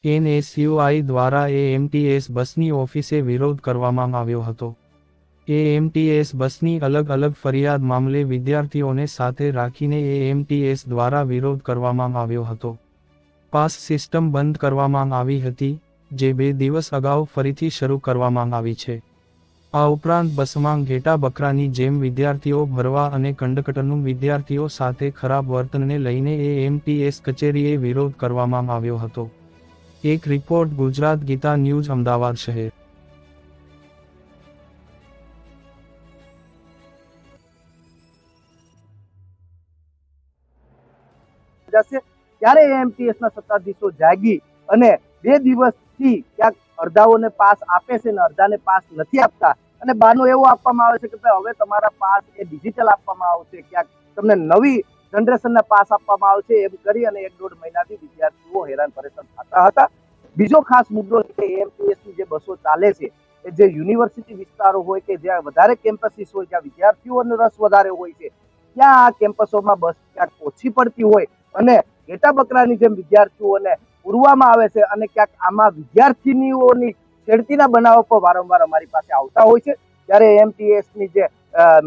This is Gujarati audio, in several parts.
NSUI દ્વારા AMTS બસની ઓફિસે વિરોધ કરવામાં આવ્યો હતો. AMTS બસની અલગ અલગ ફરિયાદ મામલે વિદ્યાર્થીઓને સાથે રાખીને AMTS દ્વારા વિરોધ કરવામાં આવ્યો હતો. પાસ સિસ્ટમ બંધ કરવામાં આવી હતી, જે 2 દિવસ અગાઉ ફરીથી શરૂ કરવામાં આવી છે. આ ઉપરાંત બસમાં ઘેટા બકરાની જેમ વિદ્યાર્થીઓ ભરવા અને કંડક્ટરનું વિદ્યાર્થીઓ સાથે ખરાબ વર્તનને લઈને AMTS કચેરીએ વિરોધ કરવામાં આવ્યો હતો. એક રિપોર્ટ ગુજરાત ગીતા ન્યૂઝ અમદાવાદ શહેર. ત્યારે AMTS ના સત્તાધીશો જાગી અને 2 દિવસથી ક્યાંક અડધાઓને પાસ આપે છે અને અડધાને પાસ નથી આપતા અને બહાનો એવો આપવામાં આવે છે કે ભાઈ હવે તમારા પાસ એ ડિજિટલ આપવામાં આવશે, ક્યાંક તમને નવી જનરેશનના પાસ આપવામાં આવશે, એમ કરી અને 1-1.5 મહિનાથી વિદ્યાર્થીઓ હેરાન પરેશાન થતા હતા. બીજો ખાસ મુદ્દો છે કે AMTS ની જે બસો ચાલે છે એ જે યુનિવર્સિટી વિસ્તારો હોય કે જ્યાં વધારે કેમ્પસીસ હોય, જ્યાં વિદ્યાર્થીઓનો રસ વધારે હોય છે, ત્યાં આ કેમ્પસોમાં બસ ક્યાંક ઓછી પડતી હોય અને ઘેટા બકરાની જેમ વિદ્યાર્થીઓને પૂરવામાં આવે છે અને ક્યાંક આમાં વિદ્યાર્થીનીઓની છેડતીના બનાવો પણ વારંવાર અમારી પાસે આવતા હોય છે. ત્યારે AMTS ની જે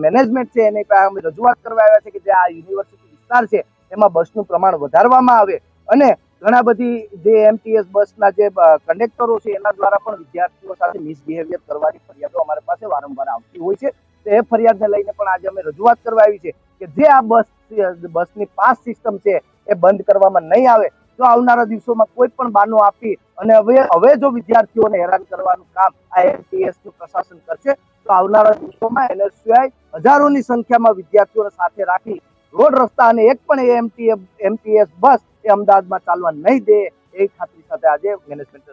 મેનેજમેન્ટ છે એની પાસે અમે રજૂઆત કરવા આવ્યા છે કે જે આ યુનિવર્સિટી વિસ્તાર છે એમાં બસનું પ્રમાણ વધારવામાં આવે અને ઘણા બધી જે AMTS બસના જે કંડક્ટરો છે એના દ્વારા પણ વિદ્યાર્થીઓ સાથે મિસબિહેવિયર કરવાની ફરિયાદો અમારી પાસે વારંવાર આવતી હોય છે. તો એ ફરિયાદને લઈને પણ આજે અમે રજૂઆત કરવા આવી છે કે જે આ બસની પાસ સિસ્ટમ છે એ બંધ કરવામાં નહીં આવે તો આવનારા દિવસોમાં કોઈ પણ બહાનો આપી અને હવે જો વિદ્યાર્થીઓને હેરાન કરવાનું કામ આ AMTS નું પ્રશાસન કરશે તો આવનારા દિવસોમાં NSUI હજારોની સંખ્યામાં વિદ્યાર્થીઓને સાથે રાખી રોડ રસ્તા અને એક પણ AMTS બસ એ અમદાવાદમાં ચાલવા નહીં દે એ ખાતરી સાથે આજે મેનેજમેન્ટ